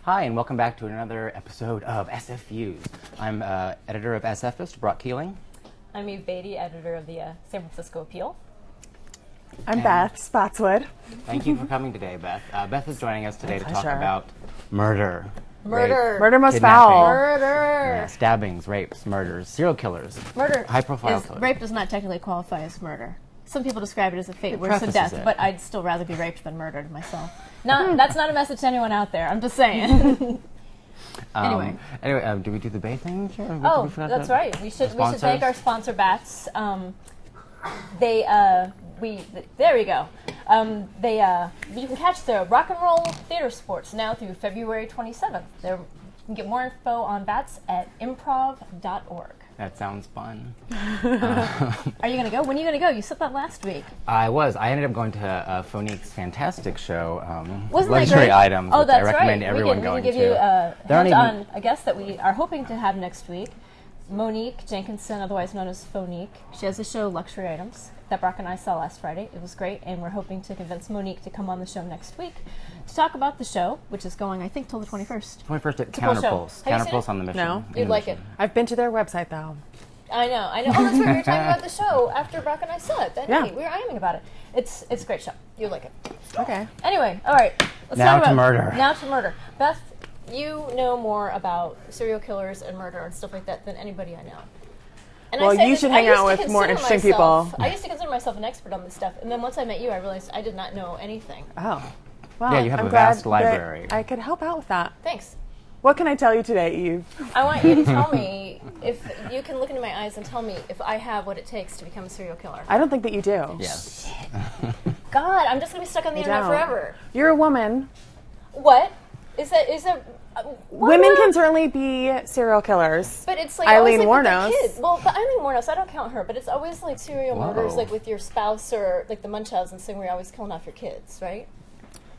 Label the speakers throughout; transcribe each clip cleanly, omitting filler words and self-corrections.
Speaker 1: Hi, and welcome back to another episode of SF Views. I'm editor of SFist, Brock Keeling.
Speaker 2: I'm Eve Beatty, editor of the San Francisco Appeal.
Speaker 3: I'm Beth Spotswood.
Speaker 1: Thank you for coming today, Beth. Beth is joining us today to talk
Speaker 3: pleasure.
Speaker 1: about murder. Rape,
Speaker 3: Murder most
Speaker 1: kidnapping,
Speaker 3: foul.
Speaker 2: Murder.
Speaker 1: stabbings, rapes, murders, serial killers.
Speaker 2: Murder.
Speaker 1: High-profile killers.
Speaker 2: Rape does not technically qualify as murder. Some people describe it as a fate
Speaker 1: It
Speaker 2: worse than
Speaker 1: prefaces
Speaker 2: death,
Speaker 1: it.
Speaker 2: but I'd still rather be raped than murdered myself. That's not a message to anyone out there. I'm just saying. Anyway,
Speaker 1: do we do the Bay thing? Sure.
Speaker 2: oh, that's right. We should thank our sponsor, Bats. There we go. You can catch the Rock and Roll Theater Sports now through February 27th. You can get more info on Bats at improv.org.
Speaker 1: That sounds fun.
Speaker 2: Are you going to go? When are you going to go? You said that last week.
Speaker 1: I ended up going to Phoenique's fantastic show,
Speaker 2: Wasn't that
Speaker 1: Luxury
Speaker 2: great?
Speaker 1: Items,
Speaker 2: Oh,
Speaker 1: which
Speaker 2: that's
Speaker 1: I recommend
Speaker 2: right.
Speaker 1: everyone
Speaker 2: we
Speaker 1: going
Speaker 2: can give
Speaker 1: to.
Speaker 2: you a
Speaker 1: There aren't
Speaker 2: hint on a guest that we are hoping to have next week. Monique Jenkinson, otherwise known as Phonique. She has a show, Luxury Items, that Brock and I saw last Friday. It was great, and we're hoping to convince Monique to come on the show next week to talk about the show, which is going, I think, till the 21st.
Speaker 1: 21st at
Speaker 2: a cool show.
Speaker 1: Counterpulse.
Speaker 2: Have you seen
Speaker 1: Counterpulse
Speaker 2: it?
Speaker 1: on the Mission.
Speaker 3: No.
Speaker 1: in
Speaker 2: You'd
Speaker 1: the
Speaker 2: like it.
Speaker 1: Mission.
Speaker 3: I've been to their website though.
Speaker 2: I know. Oh, that's right. We were talking about the show after Brock and I saw it that
Speaker 3: Yeah.
Speaker 2: night. We were ironing about it. It's a great show. You'll like it.
Speaker 3: Okay.
Speaker 2: Anyway, all right. Let's
Speaker 1: Now
Speaker 2: talk about
Speaker 1: to murder.
Speaker 2: Now to murder. Beth, you know more about serial killers and murder and stuff like that than anybody I know. And
Speaker 3: Well,
Speaker 2: I say
Speaker 3: you
Speaker 2: this-
Speaker 3: should
Speaker 2: I
Speaker 3: hang
Speaker 2: used
Speaker 3: out
Speaker 2: to
Speaker 3: with more
Speaker 2: consider
Speaker 3: interesting
Speaker 2: myself-
Speaker 3: people.
Speaker 2: I used to consider myself an expert on this stuff, and then once I met you, I realized I did not know anything.
Speaker 3: Oh. Well,
Speaker 1: Yeah, you have
Speaker 3: I'm
Speaker 1: a
Speaker 3: glad
Speaker 1: vast
Speaker 3: that
Speaker 1: library.
Speaker 3: I could help out with that.
Speaker 2: Thanks.
Speaker 3: What can I tell you today, Eve?
Speaker 2: I want you to tell me if you can look into my eyes and tell me if I have what it takes to become a serial killer.
Speaker 3: I don't think that you do.
Speaker 1: Yes.
Speaker 2: God, I'm just going to be stuck on the internet
Speaker 3: don't.
Speaker 2: forever.
Speaker 3: You're a woman.
Speaker 2: What? Is that why
Speaker 3: Women
Speaker 2: not?
Speaker 3: can certainly be serial killers.
Speaker 2: But it's like
Speaker 3: Eileen
Speaker 2: always like
Speaker 3: Wuornos.
Speaker 2: with the kids. Well, but Eileen Wuornos, I don't count her, but it's always like serial
Speaker 1: Whoa.
Speaker 2: murders, like with your spouse or like the Munchausen thing, where you're always killing off your kids, right?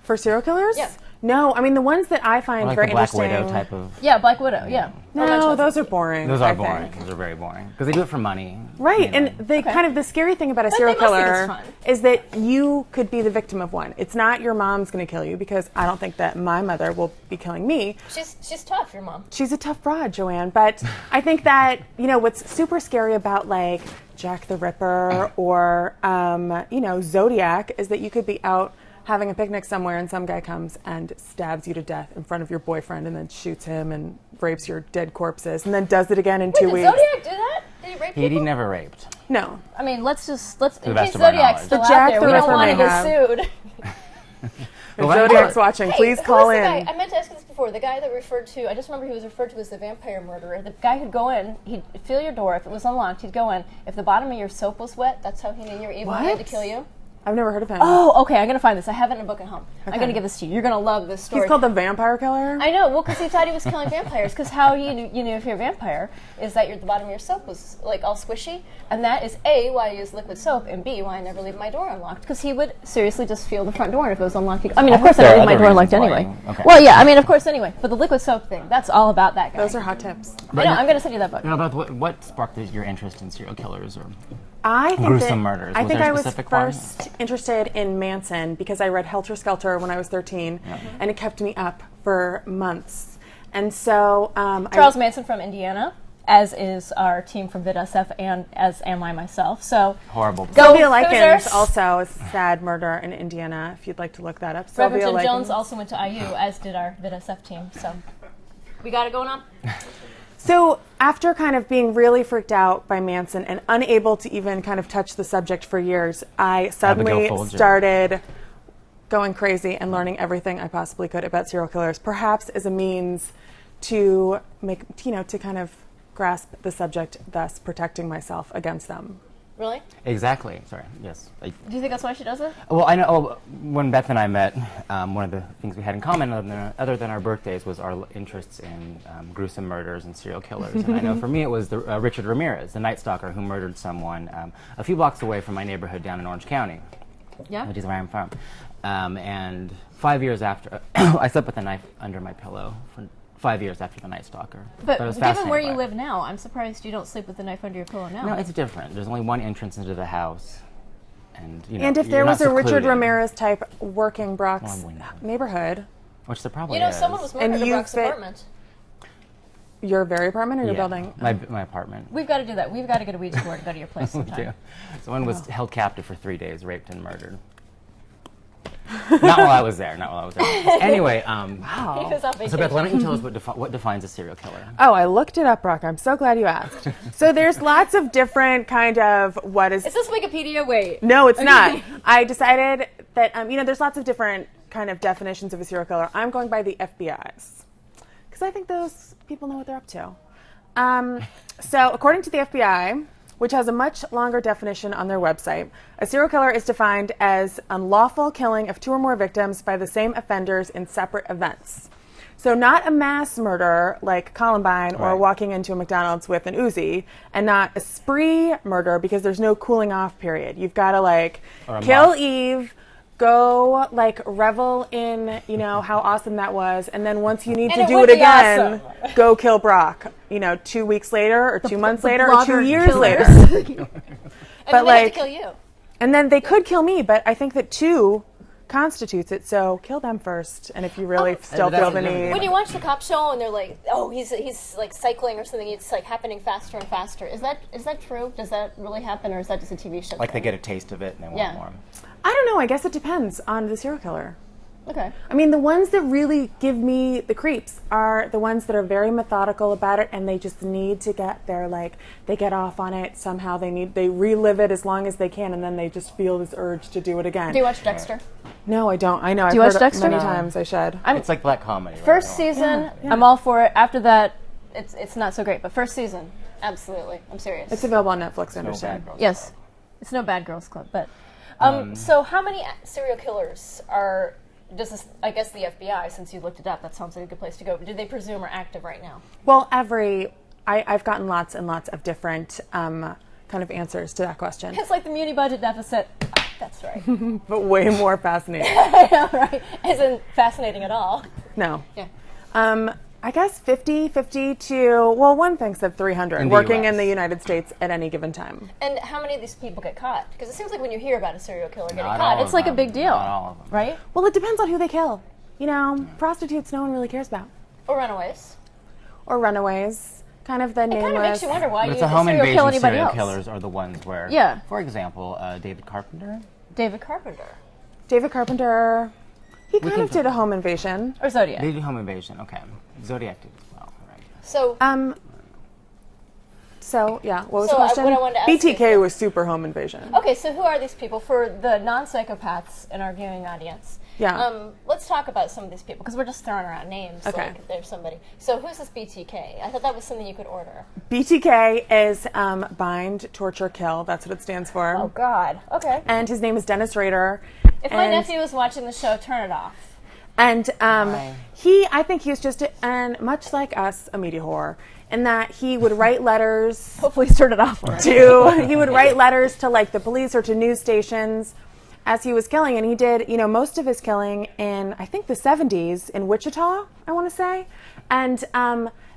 Speaker 3: For serial killers?
Speaker 2: Yeah.
Speaker 3: No, I mean the ones that I find
Speaker 1: Or like
Speaker 3: very
Speaker 1: the Black
Speaker 3: interesting.
Speaker 1: Widow type of.
Speaker 2: Yeah, Black Widow. Yeah. Or
Speaker 3: No,
Speaker 2: Munchausen.
Speaker 3: those are boring.
Speaker 1: Those are
Speaker 3: I
Speaker 1: boring.
Speaker 3: think.
Speaker 1: Those are very boring because they do it for money.
Speaker 3: Right,
Speaker 1: you know.
Speaker 3: and the kind of the scary thing about a serial
Speaker 2: they must think
Speaker 3: killer
Speaker 2: it's fun.
Speaker 3: is that you could be the victim of one. It's not your mom's going to kill you, because I don't think that my mother will be killing me.
Speaker 2: She's tough, your mom.
Speaker 3: She's a tough broad, Joanne, but I think that, what's super scary about like Jack the Ripper or Zodiac is that you could be out having a picnic somewhere and some guy comes and stabs you to death in front of your boyfriend and then shoots him and rapes your dead corpses and then does it again in 2
Speaker 2: Did
Speaker 3: weeks.
Speaker 2: Zodiac do that? Did he rape
Speaker 1: He
Speaker 2: people?
Speaker 1: never raped.
Speaker 3: No.
Speaker 2: I mean, let's
Speaker 1: the
Speaker 2: in
Speaker 1: best
Speaker 2: case
Speaker 1: of our
Speaker 2: Zodiac's
Speaker 1: knowledge.
Speaker 2: still
Speaker 3: But
Speaker 2: out
Speaker 3: Jack
Speaker 2: there,
Speaker 3: the
Speaker 2: we don't
Speaker 3: Ripper
Speaker 2: want to
Speaker 3: may
Speaker 2: get
Speaker 3: have.
Speaker 2: sued.
Speaker 3: If
Speaker 1: Well,
Speaker 3: Zodiac's watching,
Speaker 2: Hey,
Speaker 3: please
Speaker 2: who
Speaker 3: call
Speaker 2: was the
Speaker 3: in.
Speaker 2: guy? I meant to ask you this before. The guy that referred to, I just remember he was referred to as the vampire murderer. The guy who'd go in, he'd feel your door. If it was unlocked, he'd go in. If the bottom of your soap was wet, that's how he knew you were evil and he had to
Speaker 3: What?
Speaker 2: kill you.
Speaker 3: I've never heard of him.
Speaker 2: Oh, okay. I'm gonna find this. I have it in a book at home. I'm
Speaker 3: Okay.
Speaker 2: gonna give this to you. You're gonna love this story.
Speaker 3: He's called the Vampire Killer?
Speaker 2: I know. Well, because he thought he was killing vampires. Because how you knew if you're a vampire is that the bottom of your soap was like all squishy, and that is A, why I use liquid soap, and B, why I never leave my door unlocked. Because he would seriously just feel the front door, and if it was unlocked, I mean, of course, I
Speaker 1: there
Speaker 2: don't
Speaker 1: are
Speaker 2: leave my
Speaker 1: other
Speaker 2: door unlocked
Speaker 1: reasons
Speaker 2: anyway.
Speaker 1: why. Okay.
Speaker 2: Well, yeah. I mean, of course, anyway. But the liquid soap thing, that's all about that guy.
Speaker 3: Those are hot tips.
Speaker 2: I know. I'm gonna send you that book.
Speaker 1: Beth, what sparked your interest in serial killers or
Speaker 3: I think
Speaker 1: gruesome
Speaker 3: that,
Speaker 1: murders?
Speaker 3: I
Speaker 1: Was
Speaker 3: think
Speaker 1: there a
Speaker 3: I was
Speaker 1: specific one?
Speaker 3: first interested in Manson because I read Helter Skelter when I was 13, and it kept me up for months. And so
Speaker 2: Charles Manson from Indiana, as is our team from VidSF, and as am I myself. So
Speaker 1: horrible?
Speaker 3: Sylvia Likens
Speaker 2: Hoosiers.
Speaker 3: also a sad murder in Indiana, if you'd like to look that up.
Speaker 2: Reverend
Speaker 3: Sylvia
Speaker 2: Jim
Speaker 3: Likens.
Speaker 2: Jones also went to IU, as did our VidSF team. So we got it going on.
Speaker 3: So after kind of being really freaked out by Manson and unable to even kind of touch the subject for years, I suddenly
Speaker 1: Folger.
Speaker 3: started going crazy and learning everything I possibly could about serial killers, perhaps as a means to make, to kind of grasp the subject, thus protecting myself against them.
Speaker 2: Really?
Speaker 1: Exactly. Sorry. Yes.
Speaker 2: Do you think that's why she does it?
Speaker 1: Well, I know when Beth and I met, one of the things we had in common, other than our birthdays, was our interests in gruesome murders and serial killers. And I know for me it was Richard Ramirez, the Night Stalker, who murdered someone a few blocks away from my neighborhood down in Orange County,
Speaker 2: Yeah.
Speaker 1: which is where I'm from. And 5 years after, I slept with a knife under my pillow for 5 years after the Night Stalker.
Speaker 2: But
Speaker 1: I was
Speaker 2: given
Speaker 1: fascinated
Speaker 2: where
Speaker 1: by
Speaker 2: you
Speaker 1: it.
Speaker 2: live now, I'm surprised you don't sleep with the knife under your pillow now.
Speaker 1: No, it's different. There's only one entrance into the house. And,
Speaker 3: And if
Speaker 1: you're
Speaker 3: there
Speaker 1: not
Speaker 3: was a Richard
Speaker 1: secluded.
Speaker 3: Ramirez type working Brock's
Speaker 1: Well, I wouldn't.
Speaker 3: neighborhood,
Speaker 1: which there probably
Speaker 2: You know,
Speaker 1: is.
Speaker 2: someone was
Speaker 3: And
Speaker 2: murdered in
Speaker 3: you
Speaker 2: Brock's
Speaker 3: fit-
Speaker 2: apartment.
Speaker 3: Your very apartment or your
Speaker 1: Yeah,
Speaker 3: building?
Speaker 1: my apartment.
Speaker 2: We've got to do that. We've got to get a Ouija board and go to your place
Speaker 1: We
Speaker 2: sometime.
Speaker 1: do. Someone was held captive for 3 days, raped and murdered. Not while I was there. Not while I was there. Anyway,
Speaker 2: He was on
Speaker 1: so
Speaker 2: vacation.
Speaker 1: Beth, why don't you tell us what defines a serial killer?
Speaker 3: Oh, I looked it up, Brock. I'm so glad you asked. So there's lots of different kind of what is.
Speaker 2: Is this Wikipedia? Wait.
Speaker 3: No, it's not. I decided that there's lots of different kind of definitions of a serial killer. I'm going by the FBI's because I think those people know what they're up to. So according to the FBI, which has a much longer definition on their website, a serial killer is defined as unlawful killing of 2 or more victims by the same offenders in separate events. So not a mass murder like Columbine or
Speaker 1: Right.
Speaker 3: walking into a McDonald's with an Uzi, and not a spree murder because there's no cooling off period. You've got to
Speaker 1: Or a
Speaker 3: kill
Speaker 1: moth.
Speaker 3: Eve, go revel in how awesome that was, and then once you need
Speaker 2: And
Speaker 3: to
Speaker 2: it
Speaker 3: do
Speaker 2: would
Speaker 3: it
Speaker 2: be
Speaker 3: again,
Speaker 2: awesome.
Speaker 3: go kill Brock. 2 weeks later, or 2 months later, or 2
Speaker 2: blogger
Speaker 3: years
Speaker 2: killers.
Speaker 3: later.
Speaker 2: And
Speaker 3: But,
Speaker 2: then they have
Speaker 3: like-
Speaker 2: to kill you.
Speaker 3: And then they could kill me, but I think that 2 constitutes it. So kill them first, and if you really still
Speaker 1: that's
Speaker 3: feel the
Speaker 1: a different
Speaker 3: need.
Speaker 2: When you watch the cop show and they're like, "Oh, he's like cycling or something," it's like happening faster and faster. Is that true? Does that really happen, or is that just a TV show?
Speaker 1: Like they
Speaker 2: thing?
Speaker 1: get a taste of it and they want
Speaker 2: Yeah.
Speaker 1: more.
Speaker 3: I don't know. I guess it depends on the serial killer.
Speaker 2: Okay.
Speaker 3: I mean, the ones that really give me the creeps are the ones that are very methodical about it, and they just need to get they get off on it somehow. They relive it as long as they can, and then they just feel this urge to do it again.
Speaker 2: Do you watch Dexter?
Speaker 3: No, I don't. I know.
Speaker 2: you
Speaker 3: I've
Speaker 2: watch
Speaker 3: heard
Speaker 2: Dexter?
Speaker 3: it many
Speaker 2: No.
Speaker 3: times. I should.
Speaker 1: It's like black comedy. Right?
Speaker 2: First season,
Speaker 3: Yeah.
Speaker 2: I'm all for it. After that, it's not so great. But first season, absolutely. I'm serious.
Speaker 3: It's available on Netflix. I
Speaker 1: No
Speaker 3: understand.
Speaker 1: Bad Girls
Speaker 2: Yes. It's no Bad Girls Club, but so how many serial killers does this, I guess the FBI, since you looked it up, that sounds like a good place to go. Do they presume are active right now?
Speaker 3: Well, I've gotten lots and lots of different kind of answers to that question,
Speaker 2: It's like the muni budget deficit. That's right.
Speaker 3: but way more fascinating.
Speaker 2: I know, right? Isn't fascinating at all.
Speaker 3: No.
Speaker 2: Yeah.
Speaker 3: I guess 50 to, well, one thinks of 300
Speaker 1: In the
Speaker 3: working
Speaker 1: US.
Speaker 3: in the United States at any given time.
Speaker 2: And how many of these people get caught? Because it seems like when you hear about a serial killer getting
Speaker 1: Not
Speaker 2: caught,
Speaker 1: all
Speaker 2: it's
Speaker 1: of
Speaker 2: like a
Speaker 1: them.
Speaker 2: big deal.
Speaker 1: Not all of them.
Speaker 2: Right?
Speaker 3: Well, it depends on who they kill. Prostitutes no one really cares about.
Speaker 2: Or runaways.
Speaker 3: Or runaways. Kind of the
Speaker 2: It kind of
Speaker 3: nameless.
Speaker 2: makes you wonder why
Speaker 1: But
Speaker 2: you
Speaker 1: it's a home
Speaker 2: serial kill
Speaker 1: invasion
Speaker 2: anybody
Speaker 1: serial
Speaker 2: else.
Speaker 1: killers are the ones where,
Speaker 2: Yeah.
Speaker 1: for example, David Carpenter.
Speaker 2: David Carpenter.
Speaker 3: David Carpenter, he kind
Speaker 1: can
Speaker 3: of did a home invasion.
Speaker 2: Or Zodiac.
Speaker 1: They did home invasion. Okay. Zodiac did as well, right?
Speaker 2: So,
Speaker 3: So, yeah, what was
Speaker 2: So,
Speaker 3: the question?
Speaker 2: what I wanted to ask
Speaker 3: BTK
Speaker 2: is-
Speaker 3: was super home invasion.
Speaker 2: okay, so who are these people? For the non-psychopaths in our viewing audience,
Speaker 3: Yeah.
Speaker 2: let's talk about some of these people, because we're just throwing around names.
Speaker 3: Okay.
Speaker 2: Like there's somebody. So who's this BTK? I thought that was something you could order.
Speaker 3: BTK is bind, torture, kill. That's what it stands for.
Speaker 2: Oh, God. Okay.
Speaker 3: And his name is Dennis Rader.
Speaker 2: If my
Speaker 3: And-
Speaker 2: nephew was watching the show, turn it off.
Speaker 3: And
Speaker 1: Why?
Speaker 3: I think he was just, and much like us, a media whore, in that he would write letters
Speaker 2: Hopefully he's turned it off for us.
Speaker 3: he would write letters to the police or to news stations as he was killing. And he did, most of his killing in, I think, the 70s in Wichita, I want to say. And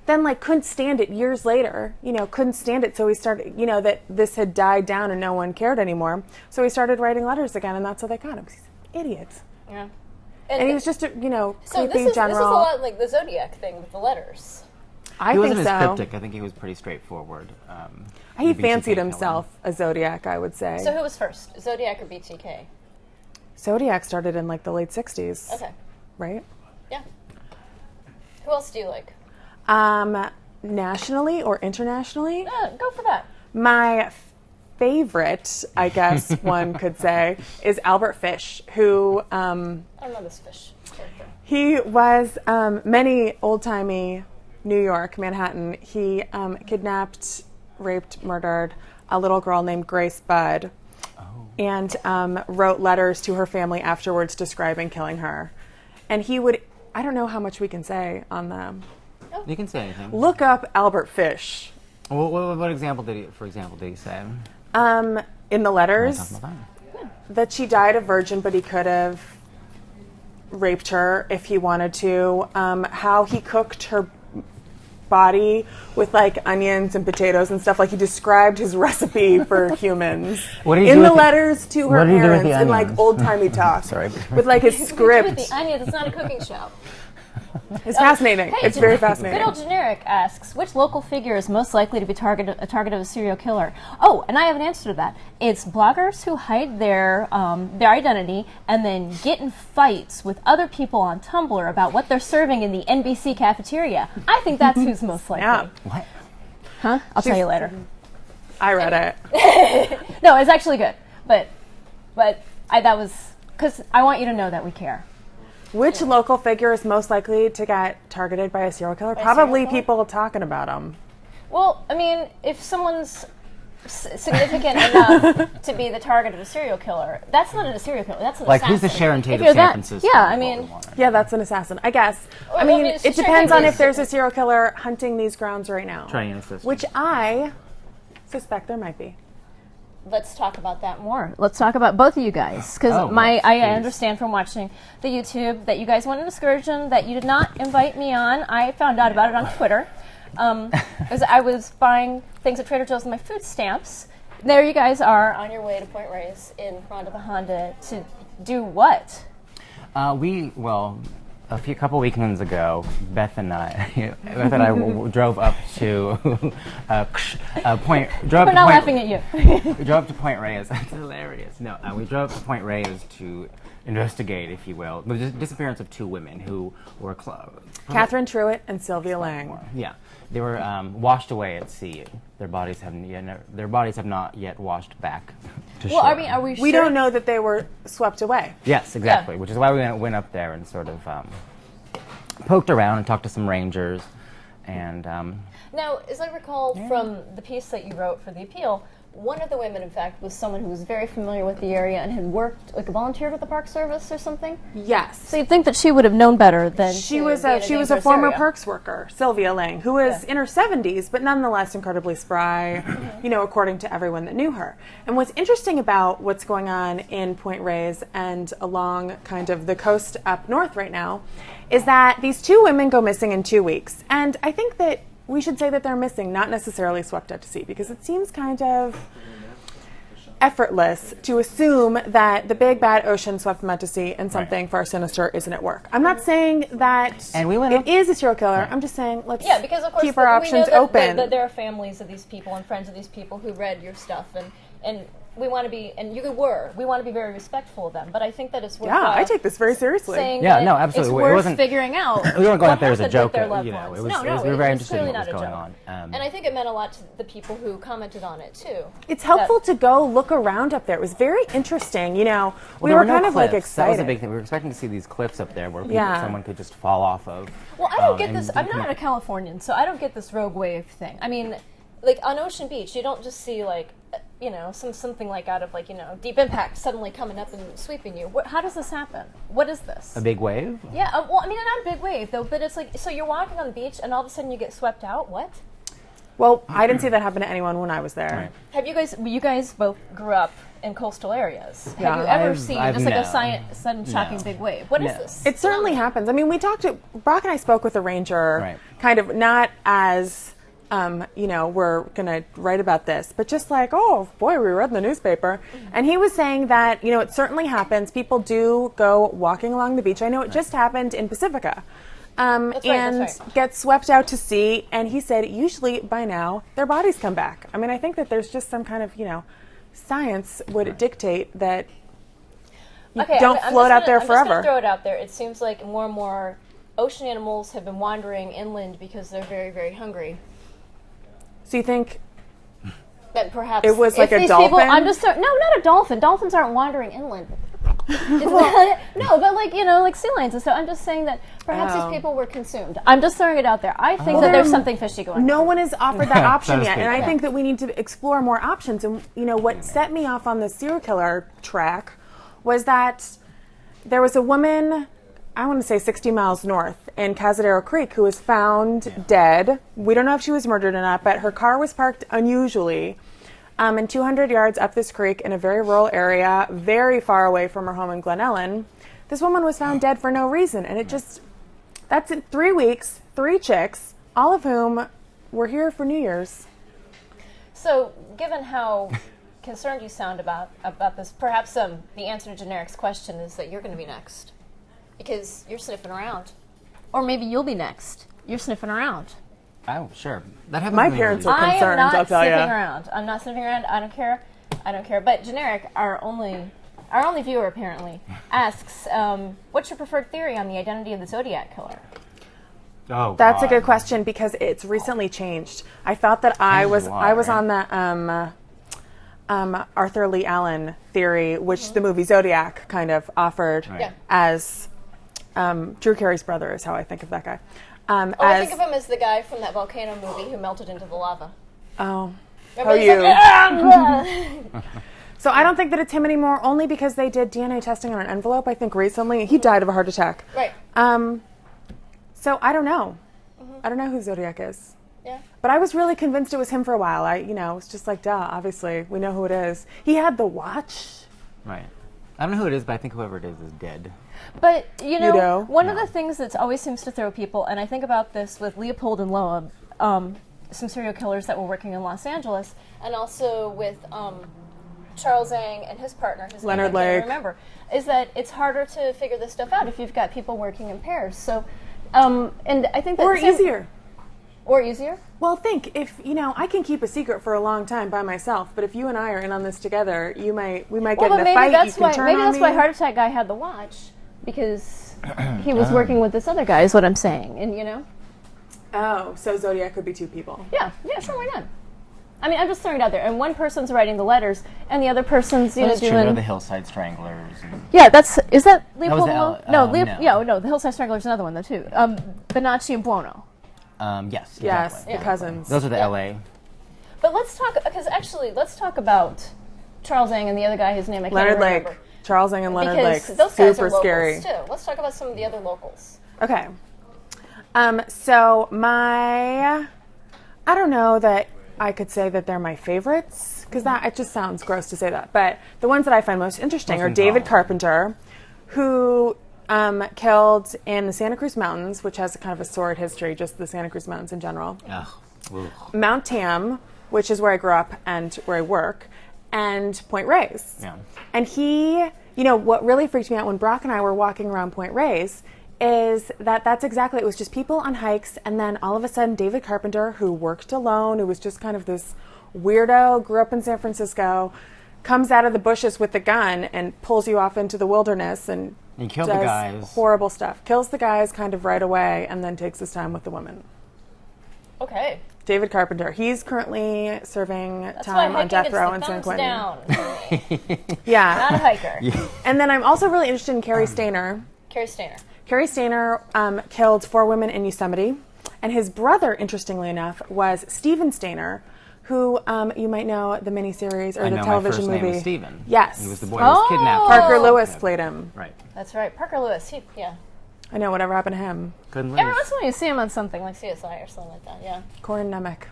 Speaker 3: then couldn't stand it years later, couldn't stand it. So he started, that this had died down and no one cared anymore. So he started writing letters again, and that's how they got him. 'Cause he's an idiot.
Speaker 2: Yeah.
Speaker 3: And he was just a,
Speaker 2: so
Speaker 3: creepy
Speaker 2: this is
Speaker 3: general.
Speaker 2: a lot like the Zodiac thing with the letters.
Speaker 3: I
Speaker 1: He
Speaker 3: think
Speaker 1: wasn't
Speaker 3: so.
Speaker 1: as cryptic. I think he was pretty straightforward.
Speaker 3: He
Speaker 1: the BTK
Speaker 3: fancied
Speaker 1: killer.
Speaker 3: himself a Zodiac, I would say.
Speaker 2: So who was first, Zodiac or BTK?
Speaker 3: Zodiac started in the late 60s,
Speaker 2: Okay.
Speaker 3: right?
Speaker 2: Yeah. Who else do you like?
Speaker 3: Nationally or internationally?
Speaker 2: Go for that.
Speaker 3: My favorite, I guess one could say, is Albert Fish, who
Speaker 2: I don't know this fish character.
Speaker 3: he was many old-timey New York, Manhattan. He kidnapped, raped, murdered a little girl named Grace Budd and wrote letters to her family afterwards describing killing her. And he would, I don't know how much we can say on them.
Speaker 1: You can say anything.
Speaker 3: Look up Albert Fish.
Speaker 1: What example did he say?
Speaker 3: In the letters,
Speaker 1: Talk about that.
Speaker 3: that she died a virgin, but he could have raped her if he wanted to. How he cooked her body with like onions and potatoes and stuff. Like he described his recipe for humans
Speaker 1: What did he
Speaker 3: in
Speaker 1: do
Speaker 3: the
Speaker 1: with the-
Speaker 3: letters to her
Speaker 1: what did he do with
Speaker 3: parents
Speaker 1: the
Speaker 3: in like
Speaker 1: onions?
Speaker 3: old timey talk.
Speaker 1: Sorry.
Speaker 3: With like his
Speaker 2: With
Speaker 3: script.
Speaker 2: the onions, it's not a cooking show.
Speaker 3: It's fascinating.
Speaker 2: Hey,
Speaker 3: It's very fascinating.
Speaker 2: Good old Generic asks, which local figure is most likely to be a target of a serial killer? Oh, and I have an answer to that. It's bloggers who hide their identity and then get in fights with other people on Tumblr about what they're serving in the NBC cafeteria. I think that's who's most likely.
Speaker 3: Yeah.
Speaker 1: What?
Speaker 2: Huh? I'll tell you later.
Speaker 3: I read it.
Speaker 2: No, it's actually good. But that was because I want you to know that we care.
Speaker 3: Which local figure is most likely to get targeted by a serial killer?
Speaker 2: a serial
Speaker 3: Probably
Speaker 2: killer?
Speaker 3: people talking about him.
Speaker 2: Well, I mean, if someone's significant enough to be the target of a serial killer, that's not a serial killer. That's an
Speaker 1: Like,
Speaker 2: assassin.
Speaker 1: who's the Sharon Tate
Speaker 2: If
Speaker 1: of
Speaker 2: you're
Speaker 1: San
Speaker 2: that-
Speaker 1: Francisco?
Speaker 2: Yeah, I
Speaker 1: is what
Speaker 2: mean,
Speaker 1: we want.
Speaker 3: Yeah, that's an assassin, I guess. I
Speaker 2: Well,
Speaker 3: mean,
Speaker 2: I mean, it's
Speaker 3: it
Speaker 2: just
Speaker 3: depends
Speaker 2: checking
Speaker 3: on if
Speaker 2: this-
Speaker 3: there's a serial killer hunting these grounds right now.
Speaker 1: Trying to assist.
Speaker 3: Which I suspect there might be.
Speaker 2: let's talk about that more. Let's talk about both of you guys, because
Speaker 1: Oh,
Speaker 2: I
Speaker 1: please.
Speaker 2: understand from watching the YouTube that you guys went on an excursion that you did not invite me on. I found out about it on Twitter. As I was buying things at Trader Joe's with my food stamps. There you guys are on your way to Point Reyes in Ronda the Honda to do what?
Speaker 1: A couple weekends ago, Beth and I drove up to Point. Drove
Speaker 2: We're
Speaker 1: to
Speaker 2: not
Speaker 1: Point,
Speaker 2: laughing at you.
Speaker 1: We drove to Point Reyes. That's hilarious. No, we drove to Point Reyes to investigate, if you will, the disappearance of two women who were
Speaker 3: Catherine Truitt and Sylvia Lang.
Speaker 1: Yeah, they were washed away at sea. Their bodies have not yet washed back to shore.
Speaker 2: Well, I mean, are we sure?
Speaker 3: We don't know that they were swept away.
Speaker 1: Yes, exactly.
Speaker 2: Yeah.
Speaker 1: Which is why we went up there and sort of poked around and talked to some rangers. And
Speaker 2: Now, as I recall from the piece that you wrote for the appeal, one of the women, in fact, was someone who was very familiar with the area and had worked, like, volunteered with the Park Service or something.
Speaker 3: Yes.
Speaker 2: So you'd think that she would have known better than
Speaker 3: She
Speaker 2: to
Speaker 3: was
Speaker 2: be in
Speaker 3: a
Speaker 2: dangerous
Speaker 3: former
Speaker 2: area.
Speaker 3: Perks worker, Sylvia Lang, who was
Speaker 2: Yeah.
Speaker 3: in her 70s, but nonetheless incredibly spry, according to everyone that knew her. And what's interesting about what's going on in Point Reyes and along kind of the coast up north right now is that these two women go missing in 2 weeks. And I think that we should say that they're missing, not necessarily swept out to sea, because it seems kind of effortless to assume that the big bad ocean swept them out to sea and something far sinister isn't at work. I'm not saying that
Speaker 1: And we went
Speaker 3: it
Speaker 1: up-
Speaker 3: is a serial killer. I'm just saying let's
Speaker 2: Yeah, because of course
Speaker 3: keep our
Speaker 2: we
Speaker 3: options
Speaker 2: know that,
Speaker 3: open.
Speaker 2: That there are families of these people and friends of these people who read your stuff, and we want to be, and we want to be very respectful of them. But I think that it's worthwhile.
Speaker 3: Yeah, I take this very seriously.
Speaker 2: Saying
Speaker 1: Yeah,
Speaker 2: that
Speaker 1: no, absolutely.
Speaker 2: It's
Speaker 1: It
Speaker 2: worth
Speaker 1: wasn't-
Speaker 2: figuring out.
Speaker 1: we weren't going
Speaker 2: what
Speaker 1: up there as a
Speaker 2: happened with
Speaker 1: joke.
Speaker 2: their loved
Speaker 1: You know,
Speaker 2: ones.
Speaker 1: it was,
Speaker 2: no,
Speaker 1: we were very
Speaker 2: it's
Speaker 1: interested in
Speaker 2: clearly
Speaker 1: what was
Speaker 2: not a
Speaker 1: going
Speaker 2: joke.
Speaker 1: on.
Speaker 2: And I think it meant a lot to the people who commented on it too.
Speaker 3: It's helpful to go look around up there. It was very interesting. We
Speaker 1: Well,
Speaker 3: were
Speaker 1: there
Speaker 3: kind
Speaker 1: no
Speaker 3: of like
Speaker 1: cliffs.
Speaker 3: excited.
Speaker 1: That was a big thing. We were expecting to see these cliffs up there where someone could just fall off of.
Speaker 2: Well, I don't get
Speaker 1: and
Speaker 2: this.
Speaker 1: didn't
Speaker 2: I'm
Speaker 1: come
Speaker 2: not
Speaker 1: up.
Speaker 2: a Californian, so I don't get this rogue wave thing. I mean, like on Ocean Beach, you don't just see like, something like out of like, Deep Impact suddenly coming up and sweeping you. How does this happen? What is this?
Speaker 1: A big wave?
Speaker 2: Yeah, well, I mean, not a big wave though, but it's like, so you're walking on the beach and all of a sudden you get swept out. What?
Speaker 3: Well, I didn't see that happen to anyone when I was there.
Speaker 1: Right.
Speaker 2: Have you guys both grew up in coastal areas?
Speaker 3: Yeah,
Speaker 2: Have you ever
Speaker 1: I've-
Speaker 2: seen
Speaker 1: I've
Speaker 2: just like
Speaker 1: no.
Speaker 2: a sudden shocking
Speaker 1: No.
Speaker 2: big wave? What is
Speaker 1: No.
Speaker 2: this?
Speaker 3: It certainly happens. I mean, Brock and I spoke with a ranger,
Speaker 1: Right.
Speaker 3: kind of not as, we're going to write about this, but just like, oh, boy, we read in the newspaper. And he was saying that, it certainly happens. People do go walking along the beach. I know it just happened in Pacifica.
Speaker 2: That's right.
Speaker 3: Get swept out to sea. And he said, usually by now, their bodies come back. I mean, I think that there's just some kind of, science would dictate that you don't float out there
Speaker 2: I'm just gonna
Speaker 3: forever.
Speaker 2: throw it out there. It seems like more and more ocean animals have been wandering inland because they're very, very hungry.
Speaker 3: So you think
Speaker 2: That perhaps
Speaker 3: It was
Speaker 2: if
Speaker 3: like a
Speaker 2: these
Speaker 3: dolphin?
Speaker 2: People, no, not a dolphin. Dolphins aren't wandering inland. No, but like sea lions and stuff. I'm just saying that perhaps
Speaker 3: Oh.
Speaker 2: these people were consumed. I'm just throwing it out there. I think
Speaker 3: Well,
Speaker 2: that there's
Speaker 3: then
Speaker 2: something fishy going on.
Speaker 3: no one has offered that option
Speaker 1: to
Speaker 3: yet,
Speaker 1: speak.
Speaker 3: and I
Speaker 1: Yeah.
Speaker 3: think that we need to explore more options. And what set me off on the serial killer track was that there was a woman, I want to say 60 miles north in Cazadero Creek, who was found dead. We don't know if she was murdered or not, but her car was parked unusually and 200 yards up this creek in a very rural area, very far away from her home in Glen Ellen. This woman was found dead for no reason, and that's in 3 weeks, 3 chicks all of whom were here for New Year's.
Speaker 2: So, given how concerned you sound about this, perhaps the answer to Generic's question is that you're going to be next because you're sniffing around, or maybe you'll be next. You're sniffing around.
Speaker 1: Oh, sure. That happens.
Speaker 3: My
Speaker 1: to me
Speaker 3: parents
Speaker 1: really-
Speaker 3: are
Speaker 2: I am
Speaker 3: concerned,
Speaker 2: not
Speaker 3: I'll tell
Speaker 2: sniffing
Speaker 3: ya.
Speaker 2: around. I'm not sniffing around. I don't care. I don't care. But Generic, our only viewer apparently, asks, "What's your preferred theory on the identity of the Zodiac killer?"
Speaker 1: Oh,
Speaker 3: That's a
Speaker 1: God.
Speaker 3: good question because it's recently changed. I thought that I was
Speaker 1: Changed a lot,
Speaker 3: on
Speaker 1: right?
Speaker 3: the Arthur Lee Allen theory, which the movie Zodiac kind of offered
Speaker 1: Right.
Speaker 2: Yeah.
Speaker 3: as Drew Carey's brother is how I think of that guy.
Speaker 2: I think of him as the guy from that volcano movie who melted into the lava.
Speaker 3: oh,
Speaker 2: Remember he's
Speaker 3: you.
Speaker 2: like, "Ah!"
Speaker 3: So I don't think that it's him anymore, only because they did DNA testing on an envelope, I think, recently. He died of a heart attack.
Speaker 2: Right.
Speaker 3: So I don't know. I don't know who Zodiac is.
Speaker 2: Yeah.
Speaker 3: But I was really convinced it was him for a while. It's just like, duh, obviously, we know who it is. He had the watch.
Speaker 1: Right. I don't know who it is, but I think whoever it is dead.
Speaker 2: But, you know,
Speaker 3: know?
Speaker 2: one of the things that always seems to throw people, and I think about this with Leopold and Loeb, some serial killers that were working in Los Angeles, and also with Charles Zhang and his partner, his
Speaker 3: Leonard
Speaker 2: name I can't
Speaker 3: Lake.
Speaker 2: remember, is that it's harder to figure this stuff out if you've got people working in pairs. So, and I think that
Speaker 3: Or easier.
Speaker 2: Or easier.
Speaker 3: Well, think if I can keep a secret for a long time by myself, but if you and I are in on this together, we might
Speaker 2: Well,
Speaker 3: get
Speaker 2: but
Speaker 3: in a
Speaker 2: maybe
Speaker 3: fight.
Speaker 2: that's
Speaker 3: You can
Speaker 2: why.
Speaker 3: turn
Speaker 2: Maybe
Speaker 3: on
Speaker 2: that's why
Speaker 3: me.
Speaker 2: Heart Attack Guy had the watch, because he was working with this other guy. Is what I'm saying, and you know.
Speaker 3: Oh, so Zodiac could be two people.
Speaker 2: Yeah, sure, why not? I mean, I'm just throwing it out there. And one person's writing the letters, and the other person's,
Speaker 1: That's true. They're
Speaker 2: doing.
Speaker 1: the Hillside Stranglers. And
Speaker 2: Yeah, is that
Speaker 1: was
Speaker 2: Leopold?
Speaker 1: the
Speaker 2: Loeb?
Speaker 1: L- no.
Speaker 2: No, the Hillside Strangler's another one though too. Bonacci and Buono.
Speaker 1: yes.
Speaker 3: Yes,
Speaker 1: Exactly.
Speaker 3: the cousins.
Speaker 1: Those are the
Speaker 2: Yeah.
Speaker 1: LA.
Speaker 2: But let's talk about Charles Zhang and the other guy whose name I can't
Speaker 3: Leonard
Speaker 2: remember.
Speaker 3: Lake. Charles Zhang and Leonard Lake.
Speaker 2: Because those guys
Speaker 3: Super
Speaker 2: are locals
Speaker 3: scary.
Speaker 2: too. Let's talk about some of the other locals.
Speaker 3: Okay. So I don't know that I could say that they're my favorites because it just sounds gross to say that. But the ones that I find most interesting are
Speaker 1: Most
Speaker 3: David
Speaker 1: involved.
Speaker 3: Carpenter, who killed in the Santa Cruz Mountains, which has a kind of a sordid history, just the Santa Cruz Mountains in general.
Speaker 1: Ugh. Ugh.
Speaker 3: Mount Tam, which is where I grew up and where I work, and Point Reyes.
Speaker 1: Yeah.
Speaker 3: And he, what really freaked me out when Brock and I were walking around Point Reyes is that's exactly, it was just people on hikes, and then all of a sudden David Carpenter, who worked alone, who was just kind of this weirdo, grew up in San Francisco, comes out of the bushes with the gun and pulls you off into the wilderness and
Speaker 1: He killed the
Speaker 3: does
Speaker 1: guys.
Speaker 3: horrible stuff. Kills the guys kind of right away and then takes his time with the women.
Speaker 2: Okay.
Speaker 3: David Carpenter. He's currently serving
Speaker 2: That's
Speaker 3: time
Speaker 2: why
Speaker 3: on
Speaker 2: hiking
Speaker 3: death
Speaker 2: gets
Speaker 3: row
Speaker 2: the
Speaker 3: in San
Speaker 2: thumbs
Speaker 3: Quentin.
Speaker 2: down.
Speaker 3: Yeah.
Speaker 2: Not a hiker.
Speaker 3: And then I'm also really interested in Carrie Stainer.
Speaker 2: Carrie Stainer.
Speaker 3: Carrie Stainer killed 4 women in Yosemite. And his brother, interestingly enough, was Steven Stainer, who you might know the miniseries or
Speaker 1: I
Speaker 3: the
Speaker 1: know
Speaker 3: television
Speaker 1: my first
Speaker 3: movie.
Speaker 1: name is Steven.
Speaker 3: Yes.
Speaker 1: He was the boy who was kidnapped.
Speaker 3: Parker
Speaker 2: Oh.
Speaker 3: Lewis played him.
Speaker 1: Right.
Speaker 2: That's right. Parker Lewis. Yeah.
Speaker 3: I know, whatever happened to him.
Speaker 1: Couldn't
Speaker 2: Every
Speaker 1: lose.
Speaker 2: once in a while you see him on something like CSI or something like that. Yeah.
Speaker 3: Corin Nemec.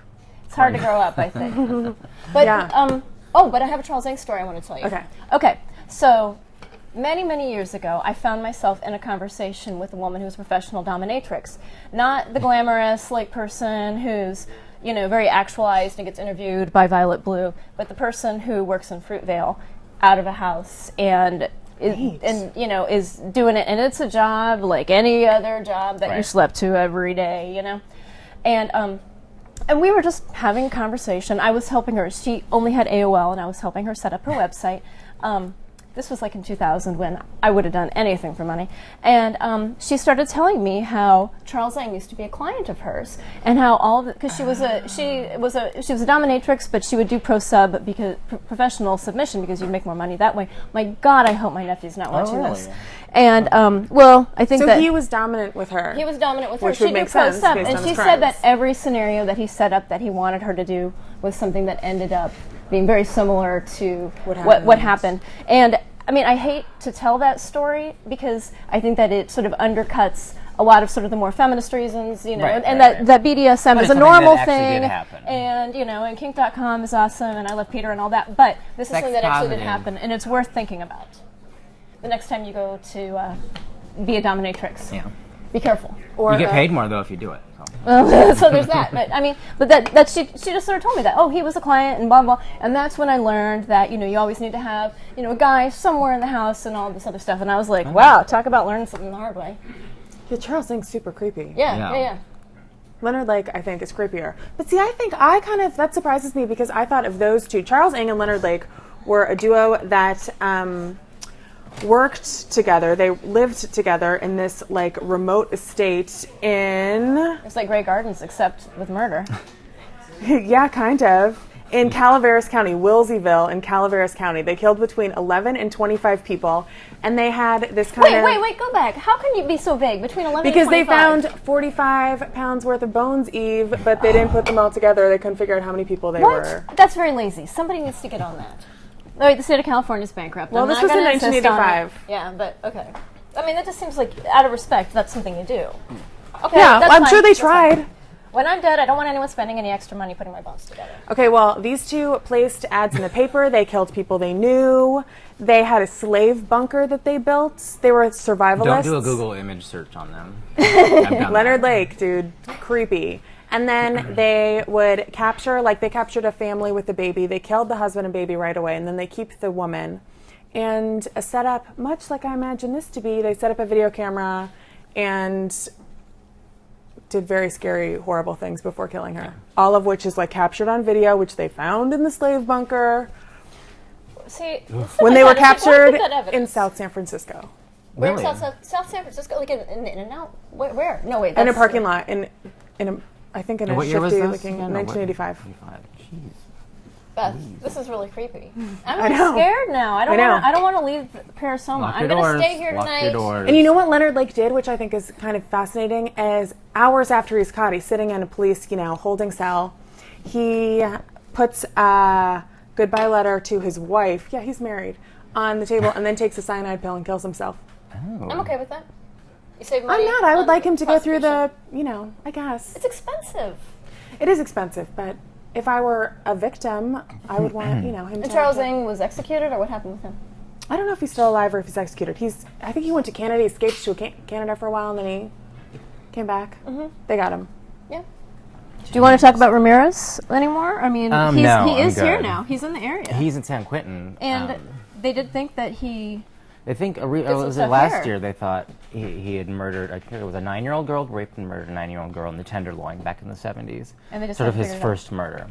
Speaker 2: It's hard to grow up, I think. But
Speaker 3: Yeah.
Speaker 2: but I have a Charles Zhang story I want to tell you.
Speaker 3: Okay.
Speaker 2: Okay. So many years ago, I found myself in a conversation with a woman who's a professional dominatrix, not the glamorous person who's very actualized and gets interviewed by Violet Blue, but the person who works in Fruitvale, out of a house and. Is doing it, and it's a job like any other job that you
Speaker 1: Right.
Speaker 2: slept to every day, and we were just having a conversation. I was helping her. She only had AOL, and I was helping her set up her website. This was like in 2000 when I would have done anything for money. And she started telling me how Charles Zhang used to be a client of hers, and how all because she was a dominatrix, but she would do professional submission because you'd make more money that way. My God, I hope my nephew's not watching
Speaker 1: really?
Speaker 2: this. And I think
Speaker 3: So
Speaker 2: that
Speaker 3: he was dominant with her.
Speaker 2: he was dominant with her.
Speaker 3: Which would
Speaker 2: She
Speaker 3: make
Speaker 2: did pro
Speaker 3: sense
Speaker 2: sub,
Speaker 3: based
Speaker 2: and
Speaker 3: on
Speaker 2: she
Speaker 3: his
Speaker 2: said that
Speaker 3: crimes.
Speaker 2: every scenario that he set up that he wanted her to do was something that ended up being very similar to what happened. And I mean, I hate to tell that story because I think that it sort of undercuts a lot of sort of the more feminist reasons,
Speaker 1: Right,
Speaker 2: and
Speaker 1: right,
Speaker 2: that BDSM
Speaker 1: But
Speaker 2: is
Speaker 1: it's
Speaker 2: a
Speaker 1: something
Speaker 2: normal
Speaker 1: that actually
Speaker 2: thing,
Speaker 1: did happen.
Speaker 2: and kink.com is awesome, and I love Peter and all that. But this is
Speaker 1: Sex
Speaker 2: something that actually did
Speaker 1: positive.
Speaker 2: happen, and it's worth thinking about. The next time you go to be a dominatrix,
Speaker 1: Yeah.
Speaker 2: be careful.
Speaker 3: Or
Speaker 1: You get paid more though if you do it. So.
Speaker 2: So there's that. But I mean, but that she just sort of told me that, oh, he was a client and blah blah. And that's when I learned that you always need to have a guy somewhere in the house and all this other stuff. And I was like, wow, talk about learning something the hard way.
Speaker 3: Yeah, Charles Ng's super creepy.
Speaker 2: Yeah.
Speaker 3: Leonard Lake, I think, is creepier. But see, I think that surprises me because I thought of those two. Charles Ng and Leonard Lake were a duo that worked together. They lived together in this like remote estate in...
Speaker 2: It's like Grey Gardens, except with murder.
Speaker 3: Yeah, kind of. In Calaveras County, Wilseyville in Calaveras County. They killed between 11 and 25 people. And they had this kind of...
Speaker 2: Wait, go back. How can you be so vague? Between 11
Speaker 3: because
Speaker 2: and 25?
Speaker 3: they found 45 pounds worth of bones, Eve, but they didn't put them all together. They couldn't figure out how many people they were.
Speaker 2: That's very lazy. Somebody needs to get on that. Oh, wait, the state of California is bankrupt.
Speaker 3: Well,
Speaker 2: I'm
Speaker 3: this
Speaker 2: not
Speaker 3: was in
Speaker 2: gonna insist on
Speaker 3: 1985.
Speaker 2: it. Yeah, but okay. I mean, that just seems like, out of respect, that's something you do. Okay,
Speaker 3: Yeah,
Speaker 2: that's
Speaker 3: I'm
Speaker 2: fine.
Speaker 3: sure they
Speaker 2: That's fine.
Speaker 3: tried.
Speaker 2: When I'm dead, I don't want anyone spending any extra money putting my bones together.
Speaker 3: Okay, well, these two placed ads in the paper. They killed people they knew. They had a slave bunker that they built. They were survivalists.
Speaker 1: Don't do a Google image search on them. I've done
Speaker 3: Leonard
Speaker 1: that.
Speaker 3: Lake, dude, creepy. And then they would capture, like they captured a family with a baby. They killed the husband and baby right away, and then they keep the woman. And a setup, much like I imagine this to be, they set up a video camera and did very scary, horrible things before killing her. All of which is like captured on video, which they found in the slave bunker
Speaker 2: See,
Speaker 3: when they were
Speaker 2: that, it's like, why
Speaker 3: captured
Speaker 2: keep that
Speaker 3: in
Speaker 2: evidence?
Speaker 3: South San Francisco.
Speaker 2: Where in
Speaker 1: Really?
Speaker 2: South San Francisco? Like in and out? Where? No, wait.
Speaker 3: In a
Speaker 2: that's-
Speaker 3: parking lot, I think in
Speaker 1: And
Speaker 3: a
Speaker 1: what year was
Speaker 3: shifty
Speaker 1: this?
Speaker 3: looking,
Speaker 1: Again, or what-
Speaker 3: 1985.
Speaker 1: 85. Jeez.
Speaker 2: Beth, this is really creepy.
Speaker 3: I
Speaker 2: I'm
Speaker 3: know.
Speaker 2: scared now. I don't want to leave Parasoma.
Speaker 1: Lock
Speaker 2: I'm
Speaker 1: your
Speaker 2: going to
Speaker 1: doors.
Speaker 2: stay here
Speaker 1: Lock
Speaker 2: tonight.
Speaker 1: your doors.
Speaker 3: And you know what Leonard Lake did, which I think is kind of fascinating, is hours after he's caught, he's sitting in a police, holding cell. He puts a goodbye letter to his wife, yeah, he's married, on the table, and then takes a cyanide pill and kills himself.
Speaker 1: Oh.
Speaker 2: I'm okay with that. You save money.
Speaker 3: I'm not. I would
Speaker 2: on
Speaker 3: like him to go through
Speaker 2: prosecution.
Speaker 3: I guess.
Speaker 2: It's expensive.
Speaker 3: It is expensive, but if I were a victim, I would want, him to...
Speaker 2: And Charles Ng was executed, or what happened with him?
Speaker 3: I don't know if he's still alive or if he's executed. I think he went to Canada. He escaped to Canada for a while, and then he came back. They got him.
Speaker 2: Yeah. Do you want to talk about Ramirez anymore? I mean,
Speaker 1: No,
Speaker 2: he
Speaker 1: I'm
Speaker 2: is here
Speaker 1: good.
Speaker 2: now. He's in the area.
Speaker 1: He's in San Quentin.
Speaker 2: And they did think that he...
Speaker 1: They think,
Speaker 2: some
Speaker 1: was it
Speaker 2: stuff
Speaker 1: last
Speaker 2: here.
Speaker 1: year, they thought he had murdered, I think it was a 9-year-old girl, raped and murdered a 9-year-old girl in the Tenderloin back in the 70s.
Speaker 2: And they just
Speaker 1: sort of
Speaker 2: haven't
Speaker 1: his
Speaker 2: figured it out.
Speaker 1: first murder.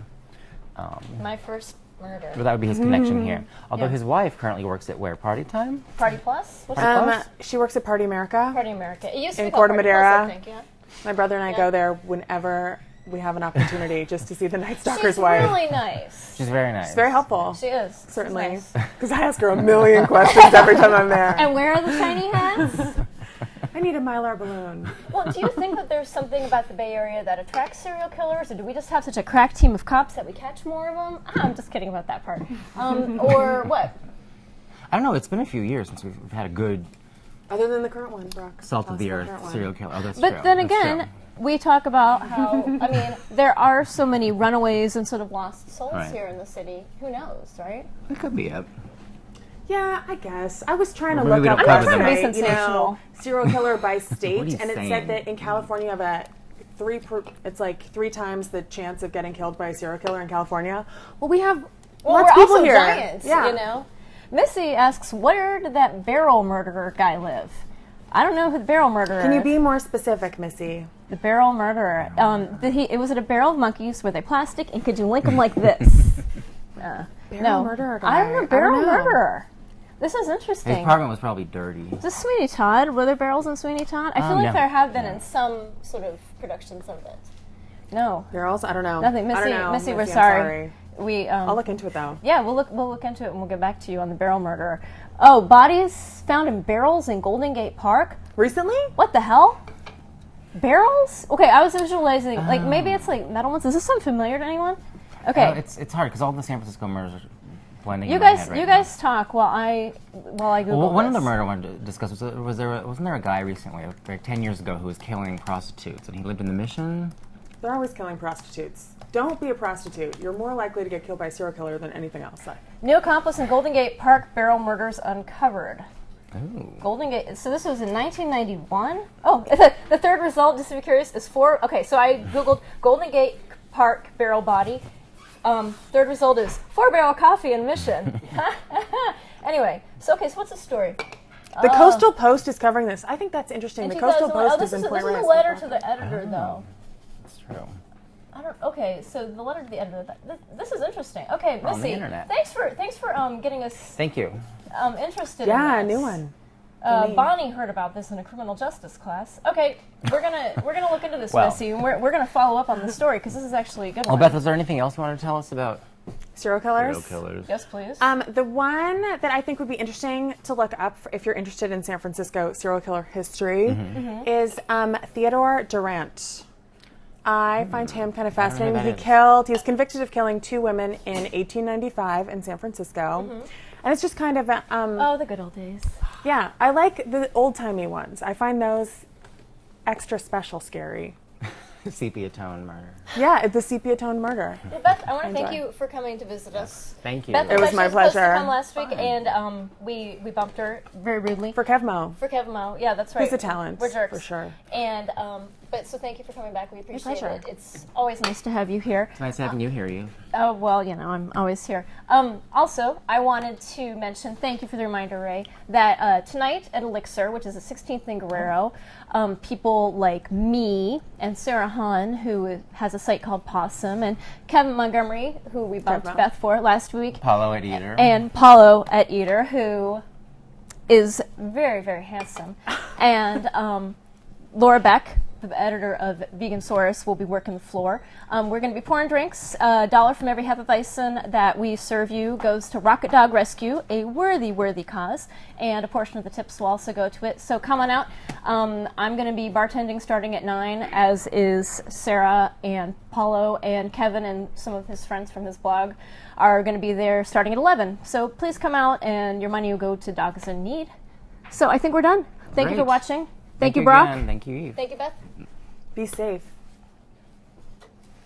Speaker 2: My first murder.
Speaker 1: But that would be his connection here. Although
Speaker 2: Yeah.
Speaker 1: his wife currently works at where? Party Time?
Speaker 2: Party Plus? What's it
Speaker 1: Party
Speaker 2: called?
Speaker 1: Plus?
Speaker 3: She works at Party America.
Speaker 2: Party America. It used to
Speaker 3: In
Speaker 2: be called
Speaker 3: Corte
Speaker 2: Party Plus,
Speaker 3: Madera.
Speaker 2: I think, yeah.
Speaker 3: My brother and I
Speaker 2: Yeah.
Speaker 3: go there whenever we have an opportunity just to see the Night Stalker's
Speaker 2: She's
Speaker 3: wife.
Speaker 2: really nice.
Speaker 1: She's very nice.
Speaker 3: She's very helpful.
Speaker 2: She is. She's
Speaker 3: Certainly.
Speaker 2: nice.
Speaker 3: Because I ask her a million questions every time I'm there.
Speaker 2: And where are the shiny hats?
Speaker 3: I need a Mylar balloon.
Speaker 2: Well, do you think that there's something about the Bay Area that attracts serial killers, or do we just have such a crack team of cops that we catch more of them? I'm just kidding about that part. Or what?
Speaker 1: I don't know, it's been a few years since we've had a good
Speaker 3: Other than the current one, Brooke.
Speaker 1: salt
Speaker 3: Tell
Speaker 1: of
Speaker 3: us
Speaker 1: the
Speaker 3: about
Speaker 1: earth
Speaker 3: current one.
Speaker 1: serial killer. Oh, that's
Speaker 2: But
Speaker 1: true.
Speaker 2: then
Speaker 1: That's
Speaker 2: again,
Speaker 1: true.
Speaker 2: we talk about how, I mean, there are so many runaways and sort of lost souls
Speaker 1: Right.
Speaker 2: here in the city. Who knows, right?
Speaker 1: It could be it.
Speaker 3: Yeah, I guess. I was trying to
Speaker 1: Maybe
Speaker 3: look
Speaker 1: we
Speaker 3: up
Speaker 1: don't
Speaker 3: last
Speaker 1: cover them.
Speaker 3: night,
Speaker 2: I'm not trying to be sensational.
Speaker 3: serial killer by state,
Speaker 1: What are you
Speaker 3: and it
Speaker 1: saying?
Speaker 3: said that in California you have it's like 3 times the chance of getting killed by a serial killer in California. Well, we have
Speaker 2: Well,
Speaker 3: lots
Speaker 2: we're
Speaker 3: of people
Speaker 2: also
Speaker 3: here.
Speaker 2: giants,
Speaker 3: Yeah.
Speaker 2: you know? Missy asks, where did that barrel murderer guy live? I don't know who the barrel murderer
Speaker 3: Can you
Speaker 2: is.
Speaker 3: be more specific, Missy?
Speaker 2: The barrel murderer. It was at a barrel of monkeys where they plastic, and could you link them like this? No.
Speaker 3: murderer
Speaker 2: I don't
Speaker 3: guy.
Speaker 2: know.
Speaker 3: I
Speaker 2: Barrel
Speaker 3: don't know.
Speaker 2: murderer. This is
Speaker 1: His
Speaker 2: interesting.
Speaker 1: apartment was probably dirty.
Speaker 2: Is this Sweeney Todd? Were there barrels in Sweeney Todd? I feel like
Speaker 1: no.
Speaker 2: there have been
Speaker 1: No.
Speaker 2: in some sort of productions of it. No.
Speaker 3: Girls, I don't know.
Speaker 2: Nothing.
Speaker 3: I
Speaker 2: Missy,
Speaker 3: don't know.
Speaker 2: Missy, we're
Speaker 3: I'm
Speaker 2: sorry. We
Speaker 3: I'll look into it though.
Speaker 2: Yeah, we'll look into it and we'll get back to you on the barrel murderer. Oh, bodies found in barrels in Golden Gate Park.
Speaker 3: Recently?
Speaker 2: What the hell? Barrels? Okay, I was visualizing like maybe it's like metal ones. Is this sound familiar to anyone? Okay,
Speaker 1: It's hard because all the San Francisco murders are blending
Speaker 2: you
Speaker 1: in my
Speaker 2: guys
Speaker 1: head right
Speaker 2: you
Speaker 1: now.
Speaker 2: guys talk while I Google
Speaker 1: Well, one of the
Speaker 2: this.
Speaker 1: murder I wanted to discuss wasn't there a guy recently, like 10 years ago, who was killing prostitutes, and he lived in the Mission?
Speaker 3: They're always killing prostitutes. Don't be a prostitute. You're more likely to get killed by a serial killer than anything else.
Speaker 2: New accomplice in Golden Gate Park barrel murders uncovered.
Speaker 1: Ooh.
Speaker 2: Golden Gate. So this was in 1991. Oh, the third result, just to be curious, is 4. Okay, so I googled Golden Gate Park barrel body. Third result is 4-barrel coffee in Mission. Anyway, so what's the story?
Speaker 3: The Coastal Post is covering this. I think that's interesting.
Speaker 2: In
Speaker 3: The Coastal
Speaker 2: 2001
Speaker 3: Post
Speaker 2: this
Speaker 3: is in Point
Speaker 2: this is
Speaker 3: Reyes.
Speaker 2: a letter to the editor, though.
Speaker 1: That's true.
Speaker 2: Okay, so the letter to the editor. This is interesting. Okay,
Speaker 1: On the
Speaker 2: Missy,
Speaker 1: internet.
Speaker 2: thanks for getting us
Speaker 1: Thank you.
Speaker 2: interested.
Speaker 3: Yeah, a
Speaker 2: in this.
Speaker 3: new one.
Speaker 2: Bonnie heard about this in a criminal justice class. Okay, we're gonna look into this,
Speaker 1: Well.
Speaker 2: Missy, and we're gonna follow up on the story because this is actually a good
Speaker 1: Well,
Speaker 2: one.
Speaker 1: Beth, is there anything else you want to tell us about
Speaker 3: Serial killers.
Speaker 1: serial killers?
Speaker 2: Yes, please.
Speaker 3: The one that I think would be interesting to look up if you're interested in San Francisco serial killer history is Theodore Durant. I find him kind of fascinating.
Speaker 1: that
Speaker 3: He was convicted of killing 2 women in 1895 in San Francisco. And it's just kind of,
Speaker 2: oh, the good old days.
Speaker 3: yeah, I like the old-timey ones. I find those extra special scary.
Speaker 1: Sepia tone murder.
Speaker 3: Yeah, the sepia tone murder.
Speaker 2: Well, Beth, I want to thank
Speaker 3: Enjoy.
Speaker 2: you for coming to visit us.
Speaker 1: Thank you.
Speaker 2: Beth
Speaker 3: It was my
Speaker 2: supposed to
Speaker 3: pleasure.
Speaker 2: come last week, and we bumped her very rudely
Speaker 3: For Kevmo.
Speaker 2: for Kevin Mo. Yeah, that's right.
Speaker 3: He's a talent,
Speaker 2: We're jerks
Speaker 3: for sure.
Speaker 2: And but so thank you for coming back. We appreciate
Speaker 3: pleasure.
Speaker 2: it. It's always nice to have you here.
Speaker 1: It's nice having you here, you.
Speaker 2: Oh, well, I'm always here. Also, I wanted to mention, thank you for the reminder, Ray, that tonight at Elixir, which is the 16th in Guerrero, people like me and Sarah Hahn, who has a site called Possum, and Kevin Montgomery, who we bumped
Speaker 3: Kevmo.
Speaker 2: Beth for last week,
Speaker 1: Paulo at Eater.
Speaker 2: and Paulo at Eater, who is very, very handsome, and Laura Beck, the editor of Vegansaurus, will be working the floor. We're going to be pouring drinks. $1 from every Hefeweizen that we serve you goes to Rocket Dog Rescue, a worthy, worthy cause, and a portion of the tips will also go to it. So come on out. I'm going to be bartending starting at 9, as is Sarah and Paulo, and Kevin and some of his friends from his blog are going to be there starting at 11. So please come out, and your money will go to Dogs in Need. So I think we're done. Thank you for
Speaker 1: Great.
Speaker 2: watching. Thank you, Brock.
Speaker 1: Again. Thank you, Eve.
Speaker 2: Thank you, Beth.
Speaker 3: Be safe.